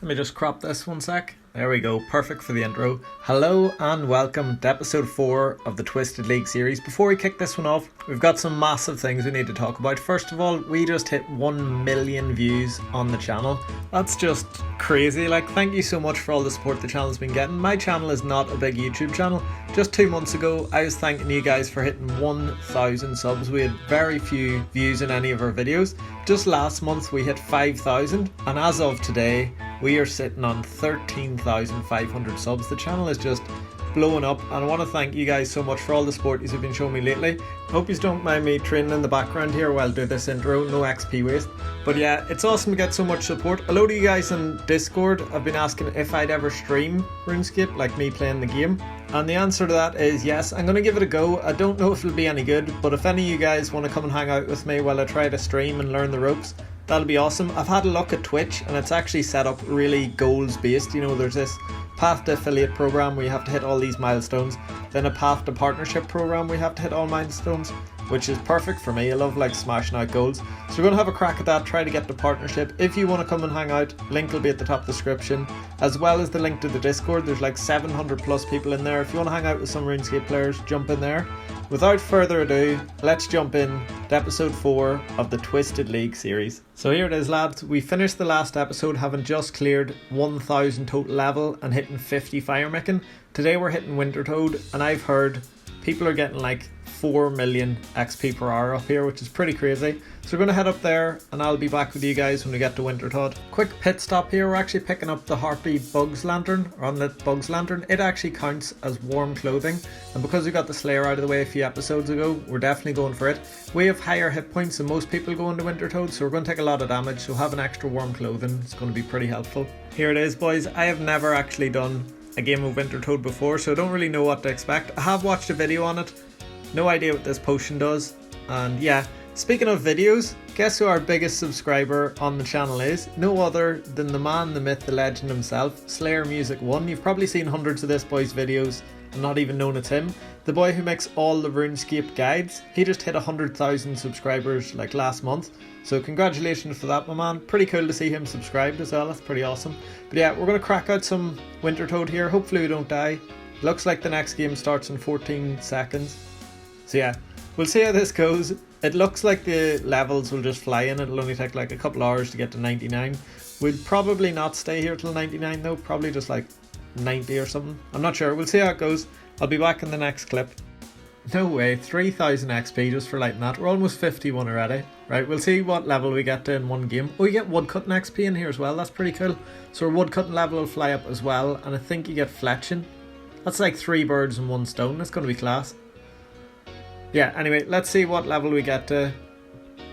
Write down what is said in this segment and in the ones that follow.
Let me just crop this one sec. There we go, perfect for the intro. Hello and welcome to episode 4 of the Twisted League series. Before we kick this one off, we've got some massive things we need to talk about. First of all, we just hit 1 million views on the channel. That's just crazy. Thank you so much for all the support the channel's been getting. My channel is not a big YouTube channel. Just 2 months ago, I was thanking you guys for hitting 1,000 subs. We had very few views in any of our videos. Just last month, we hit 5,000, and as of today, we are sitting on 13,500 subs. The channel is just blowing up, and I want to thank you guys so much for all the support you've been showing me lately. I hope you don't mind me training in the background here while I do this intro, no XP waste. But yeah, it's awesome to get so much support. A load of you guys in Discord have been asking if I'd ever stream RuneScape, like me playing the game. And the answer to that is yes, I'm going to give it a go. I don't know if it'll be any good, but if any of you guys want to come and hang out with me while I try to stream and learn the ropes, that'll be awesome. I've had a look at Twitch and it's actually set up really goals based. You know, there's this path to affiliate program where you have to hit all these milestones, then a path to partnership program where you have to hit all milestones, which is perfect for me. I love smashing out goals. So we're going to have a crack at that, try to get the partnership. If you want to come and hang out, link will be at the top of the description, as well as the link to the Discord. There's 700 plus people in there. If you want to hang out with some RuneScape players, jump in there. Without further ado, let's jump in to episode 4 of the Twisted League series. So here it is, lads. We finished the last episode having just cleared 1,000 total level and hitting 50 firemaking. Today we're hitting Wintertodt, and I've heard people are getting 4 million XP per hour up here, which is pretty crazy. So we're going to head up there and I'll be back with you guys when we get to Wintertodt. Quick pit stop here. We're actually picking up the Harpy Bugs Lantern, or Unlit Bugs Lantern. It actually counts as warm clothing, and because we got the Slayer out of the way a few episodes ago, we're definitely going for it. We have higher hit points than most people go into Wintertodt, so we're going to take a lot of damage, so having extra warm clothing is going to be pretty helpful. Here it is, boys. I have never actually done a game of Wintertodt before, so I don't really know what to expect. I have watched a video on it. No idea what this potion does. And yeah, speaking of videos, guess who our biggest subscriber on the channel is? No other than the man, the myth, the legend himself, Slayer Music 1. You've probably seen hundreds of this boy's videos and not even known it's him. The boy who makes all the RuneScape guides. He just hit 100,000 subscribers last month. So congratulations for that, my man. Pretty cool to see him subscribed as well. That's pretty awesome. But yeah, we're going to crack out some Wintertodt here. Hopefully we don't die. Looks like the next game starts in 14 seconds. So yeah, we'll see how this goes. It looks like the levels will just fly in. It'll only take a couple hours to get to 99. We'll probably not stay here till 99 though. Probably just 90 or something. I'm not sure. We'll see how it goes. I'll be back in the next clip. No way, 3,000 XP just for lighting that. We're almost 51 already. Right, we'll see what level we get to in one game. Oh, you get woodcutting XP in here as well. That's pretty cool. So our woodcutting level will fly up as well. And I think you get fletching. That's 3 birds and 1 stone. That's going to be class. Yeah, anyway, let's see what level we get to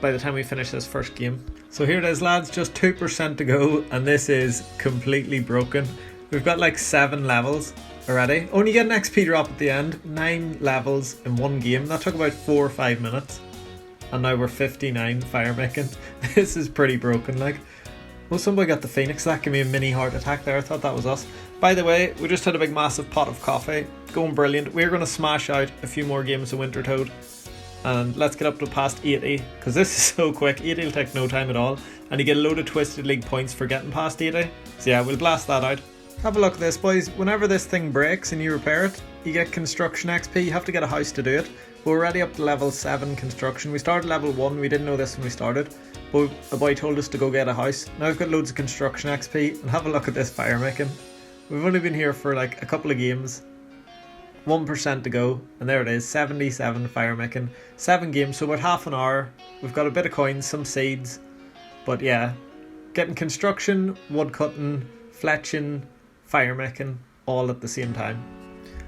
by the time we finish this first game. So here it is, lads, just 2% to go, and this is completely broken. We've got 7 levels already. Only get an XP drop at the end. 9 levels in one game. That took about 4 or 5 minutes. And now we're 59 firemaking. This is pretty broken, Well, somebody got the Phoenix. That gave me a mini heart attack there. I thought that was us. By the way, we just had a big massive pot of coffee. Going brilliant. We're going to smash out a few more games of Wintertodt. And let's get up to past 80. Because this is so quick. 80 will take no time at all. And you get a load of Twisted League points for getting past 80. So yeah, we'll blast that out. Have a look at this, boys. Whenever this thing breaks and you repair it, you get construction XP. You have to get a house to do it. We're already up to level 7 construction. We started level 1. We didn't know this when we started. But a boy told us to go get a house. Now we've got loads of construction XP. And have a look at this firemaking. We've only been here for a couple of games. 1% to go. And there it is. 77 firemaking. 7 games. So about half an hour. We've got a bit of coins, some seeds. But yeah. Getting construction, woodcutting, fletching, firemaking all at the same time.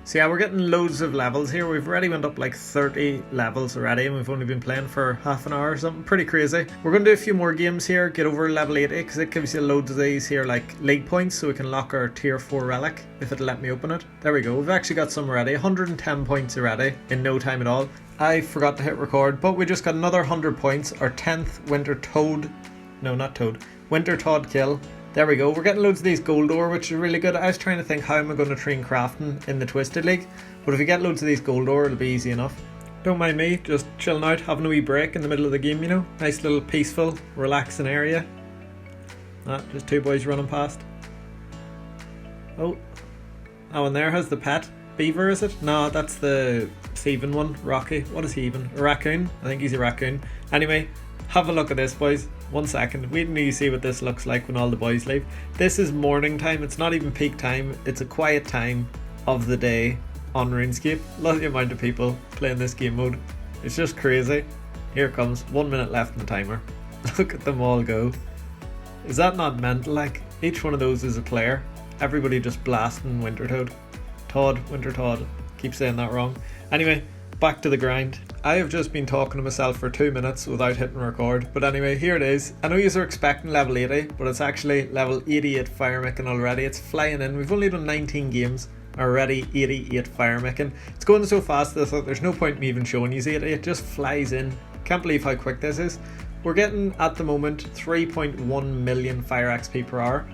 So yeah, we're getting loads of levels here. We've already went up 30 levels already, and we've only been playing for half an hour or something. Pretty crazy. We're going to do a few more games here, get over level 80, because it gives you loads of these here league points, so we can lock our tier 4 relic, if it'll let me open it. There we go, we've actually got some already. 110 points already, in no time at all. I forgot to hit record, but we just got another 100 points, our 10th Wintertodt kill. There we go, we're getting loads of these gold ore, which is really good. I was trying to think how am I going to train crafting in the Twisted League, but if we get loads of these gold ore, it'll be easy enough. Don't mind me, just chilling out, having a wee break in the middle of the game, Nice little peaceful, relaxing area. Just 2 boys running past. Oh, that one there has the pet. Beaver, is it? No, that's the thieving one. Rocky. What is he even? A raccoon? I think he's a raccoon. Anyway, have a look at this, boys. 1 second. Wait until you see what this looks like when all the boys leave. This is morning time. It's not even peak time. It's a quiet time of the day on RuneScape. Love the amount of people playing this game mode. It's just crazy. Here it comes. 1 minute left in the timer. Look at them all go. Is that not mental? Like, each one of those is a player. Everybody just blasting Wintertodt. Wintertodt. Keep saying that wrong. Anyway, back to the grind. I have just been talking to myself for 2 minutes without hitting record. But anyway, here it is. I know you are expecting level 80, but it's actually level 88 firemicking already. It's flying in. We've only done 19 games. Already 88 firemicking. It's going so fast that I thought there's no point in me even showing you 80. It just flies in. Can't believe how quick this is. We're getting, at the moment, 3.1 million fire XP per hour.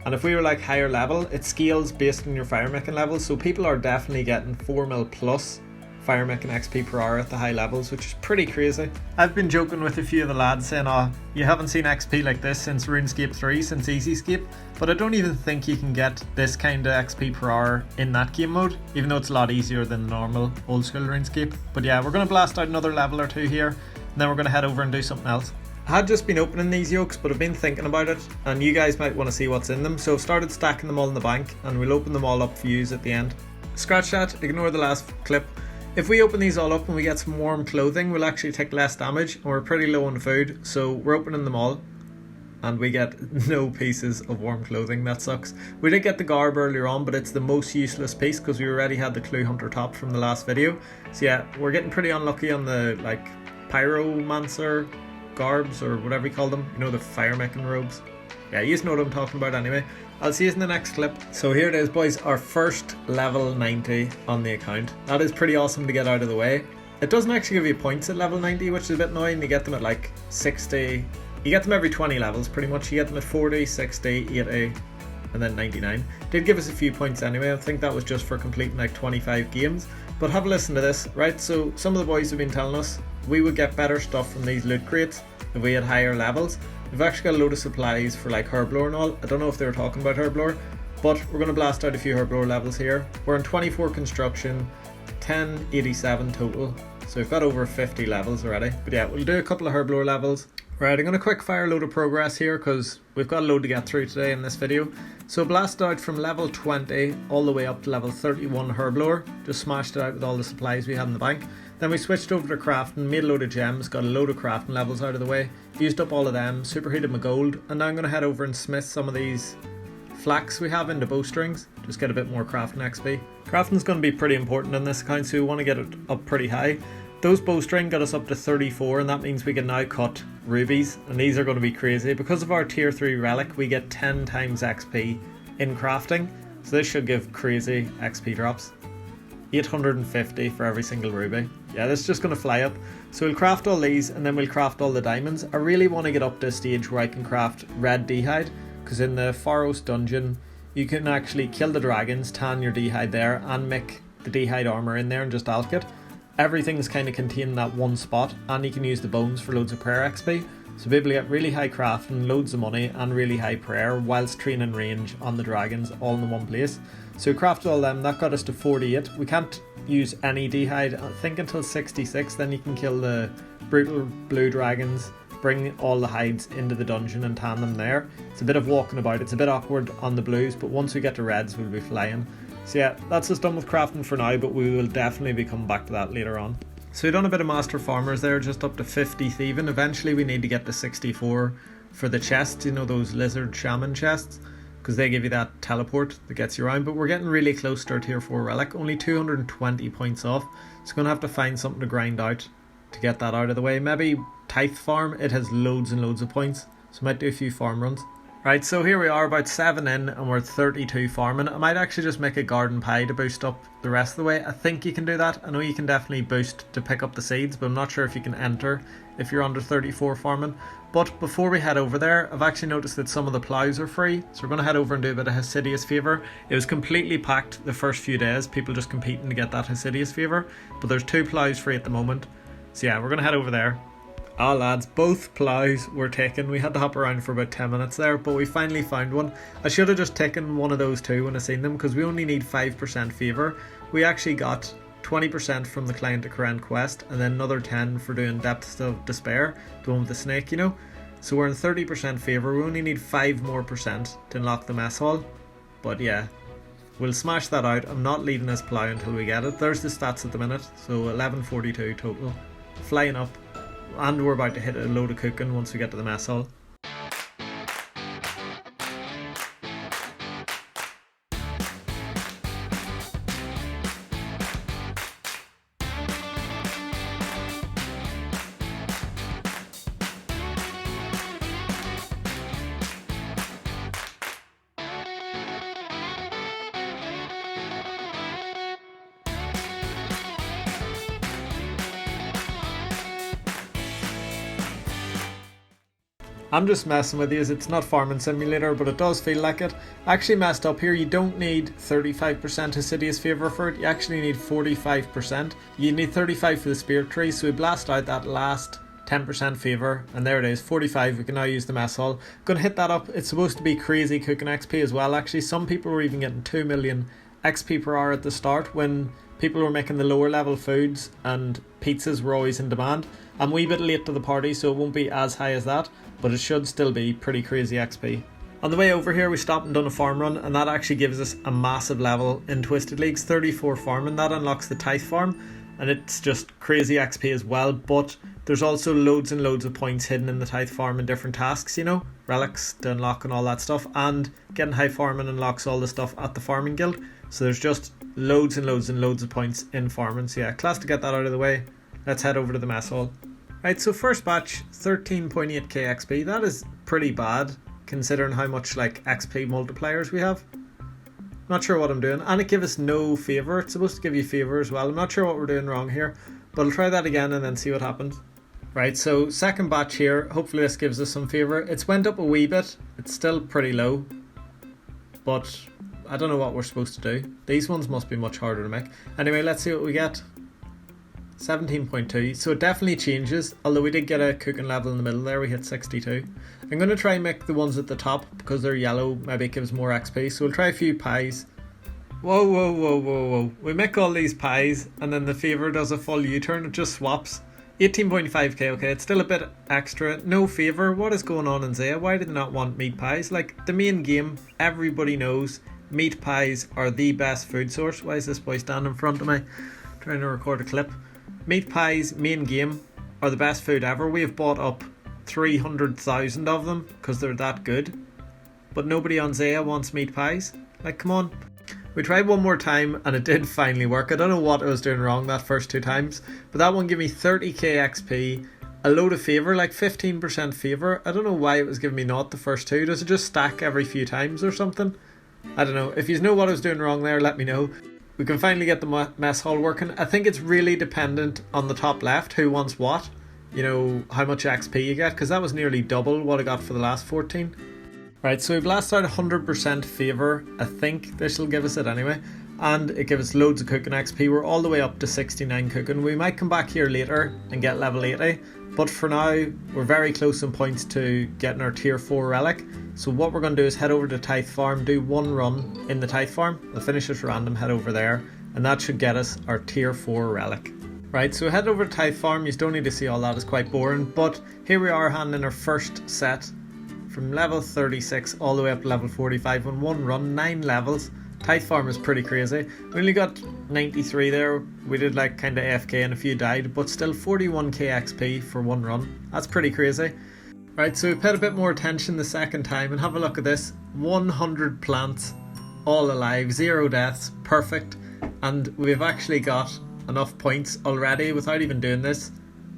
And if we were like higher level, it scales based on your firemaking levels. So people are definitely getting 4 mil plus firemaking XP per hour at the high levels, which is pretty crazy. I've been joking with a few of the lads saying, oh, you haven't seen XP like this since RuneScape 3, since EasyScape. But I don't even think you can get this kind of XP per hour in that game mode, even though it's a lot easier than the normal old school RuneScape. But yeah, we're going to blast out another level or two here, and then we're going to head over and do something else. I had just been opening these yokes, but I've been thinking about it, and you guys might want to see what's in them. So I've started stacking them all in the bank, and we'll open them all up for you at the end. Scratch that, ignore the last clip. If we open these all up and we get some warm clothing, we'll actually take less damage, and we're pretty low on food, so we're opening them all, and we get no pieces of warm clothing. That sucks. We did get the garb earlier on, but it's the most useless piece because we already had the Clue Hunter top from the last video. So yeah, we're getting pretty unlucky on the like pyromancer garbs, or whatever you call them, you know, the firemaking robes. Yeah, you know what I'm talking about anyway. I'll see you in the next clip. So here it is, boys, our first level 90 on the account. That is pretty awesome to get out of the way. It doesn't actually give you points at level 90, which is a bit annoying. You get them at like 60, you get them every 20 levels pretty much. You get them at 40, 60, 80 and then 99. Did give us a few points anyway. I think that was just for completing like 25 games. But have a listen to this, right? So some of the boys have been telling us we would get better stuff from these loot crates if we had higher levels. We've actually got a load of supplies for like herblore and all. I don't know if they were talking about herblore, but we're going to blast out a few herblore levels here. We're in 24 construction, 1087 total, so we've got over 50 levels already. But yeah, we'll do a couple of herblore levels. Right, I'm going to quick fire a load of progress here because we've got a load to get through today in this video. So blast out from level 20 all the way up to level 31 herblore. Just smashed it out with all the supplies we had in the bank. Then we switched over to crafting, made a load of gems, got a load of crafting levels out of the way, used up all of them, superheated my gold, and now I'm going to head over and smith some of these flax we have into bowstrings, just get a bit more crafting XP. Crafting's going to be pretty important in this account, so we want to get it up pretty high. Those bowstring got us up to 34, and that means we can now cut rubies, and these are going to be crazy. Because of our tier 3 relic, we get 10 times XP in crafting, so this should give crazy XP drops. 850 for every single ruby. Yeah, this is just going to fly up. So we'll craft all these and then we'll craft all the diamonds. I really want to get up to a stage where I can craft red d'hide, because in the Pharos dungeon you can actually kill the dragons, tan your d'hide there, and make the d'hide armor in there and just alch it. Everything's kind of contained in that one spot, and you can use the bones for loads of prayer XP. So be able to get really high crafting, loads of money and really high prayer whilst training range on the dragons all in the one place. So we crafted all them, that got us to 48. We can't use any d'hide, I think, until 66, then you can kill the brutal blue dragons, bring all the hides into the dungeon and tan them there. It's a bit of walking about, it's a bit awkward on the blues, but once we get to reds we'll be flying. So yeah, that's us done with crafting for now, but we will definitely be coming back to that later on. So we've done a bit of master farmers there, just up to 50 thieving. Eventually we need to get to 64 for the chests, you know, those lizard shaman chests, because they give you that teleport that gets you around. But we're getting really close to our tier 4 relic, only 220 points off, so going to have to find something to grind out to get that out of the way. Maybe Tithe farm, it has loads and loads of points, so might do a few farm runs. Right, so here we are about 7 in and we're 32 farming. I might actually just make a garden pie to boost up the rest of the way. I think you can do that. I know you can definitely boost to pick up the seeds, but I'm not sure if you can enter if you're under 34 farming. But before we head over there, I've actually noticed that some of the plows are free, so we're going to head over and do a bit of Hosidius favour. It was completely packed the first few days, people just competing to get that Hosidius favour, but there's 2 plows free at the moment. So yeah, we're going to head over there. Ah lads, both ploughs were taken. We had to hop around for about 10 minutes there, but we finally found one. I should have just taken one of those two when I seen them, because we only need 5% favour. We actually got 20% from the client to Current Quest, and then another 10 for doing Depths of Despair, the one with the snake, you know. So we're in 30% favour. We only need 5% more to unlock the mess hall. But yeah, we'll smash that out. I'm not leaving this plough until we get it. There's the stats at the minute. So 1142 total. Flying up. And we're about to hit a load of cooking once we get to the mess hall. I'm just messing with you, it's not Farming Simulator, but it does feel like it. I actually messed up here. You don't need 35% Hosidius favour for it, you actually need 45%. You need 35 for the spirit tree, so we blast out that last 10% favour, and there it is, 45. We can now use the mess hall. Gonna hit that up. It's supposed to be crazy cooking XP as well, actually. Some people were even getting 2 million XP per hour at the start when people were making the lower level foods and pizzas were always in demand. I'm a wee bit late to the party, so it won't be as high as that, but it should still be pretty crazy XP. On the way over here we stopped and done a farm run, and that actually gives us a massive level in Twisted Leagues, 34 farming. That unlocks the Tithe farm, and it's just crazy XP as well, but there's also loads and loads of points hidden in the Tithe farm in different tasks, you know, relics to unlock and all that stuff, and getting high farming unlocks all the stuff at the farming guild, so there's just loads and loads and loads of points in farming. So yeah, class to get that out of the way. Let's head over to the mess hall. Right, so first batch, 13.8k XP. That is pretty bad considering how much like XP multipliers we have. Not sure what I'm doing, and it gives us no favour. It's supposed to give you favour as well. I'm not sure what we're doing wrong here, but I'll try that again and then see what happens. Right, so second batch here. Hopefully this gives us some favour. It's went up a wee bit. It's still pretty low, but I don't know what we're supposed to do. These ones must be much harder to make. Anyway, let's see what we get. 17.2, so it definitely changes, although we did get a cooking level in the middle there. We hit 62. I'm going to try and make the ones at the top, because they're yellow, maybe it gives more XP, so we'll try a few pies. Whoa, we make all these pies and then the favour does a full U-turn. It just swaps. 18.5k, okay, it's still a bit extra. No favour. What is going on in Zaya? Why did they not want meat pies? Like, the main game, everybody knows meat pies are the best food source. Why is this boy standing in front of me trying to record a clip? Meat pies, main game, are the best food ever. We have bought up 300,000 of them because they're that good. But nobody on Zaya wants meat pies. Like, come on. We tried one more time and it did finally work. I don't know what I was doing wrong that first two times, but that one gave me 30k XP, a load of favour, like 15% favour. I don't know why it was giving me not the first two. Does it just stack every few times or something? I don't know. If you know what I was doing wrong there, let me know. We can finally get the mess hall working. I think it's really dependent on the top left who wants what. You know, how much XP you get, because that was nearly double what I got for the last 14. Right, so we've blasted out 100% favour. I think this will give us it anyway. And it gives us loads of cooking XP. We're all the way up to 69 cooking. We might come back here later and get level 80. But for now, we're very close in points to getting our tier 4 relic. So what we're going to do is head over to Tithe farm, do one run in the Tithe farm. We'll finish this random, head over there. And that should get us our tier 4 relic. Right, so head over to Tithe farm. You don't need to see all that, it's quite boring. But here we are handing our first set from level 36 all the way up to level 45 on one run, 9 levels. Tithe farm is pretty crazy. We only got 93 there. We did like kind of AFK and a few died, but still 41k XP for one run. That's pretty crazy. Right, so we paid a bit more attention the second time and have a look at this. 100 plants, all alive, 0 deaths, perfect. And we've actually got enough points already without even doing this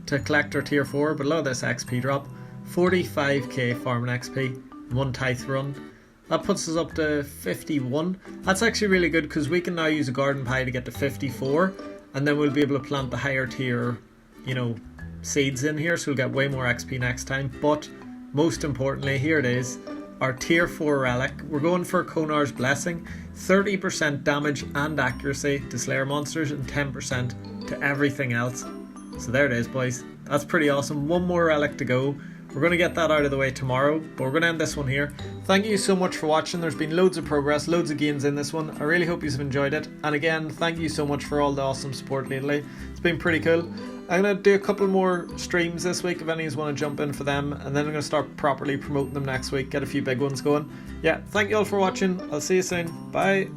to collect our tier 4, but look at this XP drop. 45k farming XP, one Tithe run. That puts us up to 51. That's actually really good because we can now use a garden pie to get to 54, and then we'll be able to plant the higher tier, you know, seeds in here, so we'll get way more XP next time. But most importantly, here it is, our tier 4 relic. We're going for Konar's Blessing, 30% damage and accuracy to Slayer monsters and 10% to everything else. So there it is, boys. That's pretty awesome. One more relic to go. We're going to get that out of the way tomorrow, but we're going to end this one here. Thank you so much for watching. There's been loads of progress, loads of gains in this one. I really hope you've enjoyed it. And again, thank you so much for all the awesome support lately. It's been pretty cool. I'm going to do a couple more streams this week if any of you want to jump in for them. And then I'm going to start properly promoting them next week, get a few big ones going. Yeah, thank you all for watching. I'll see you soon. Bye.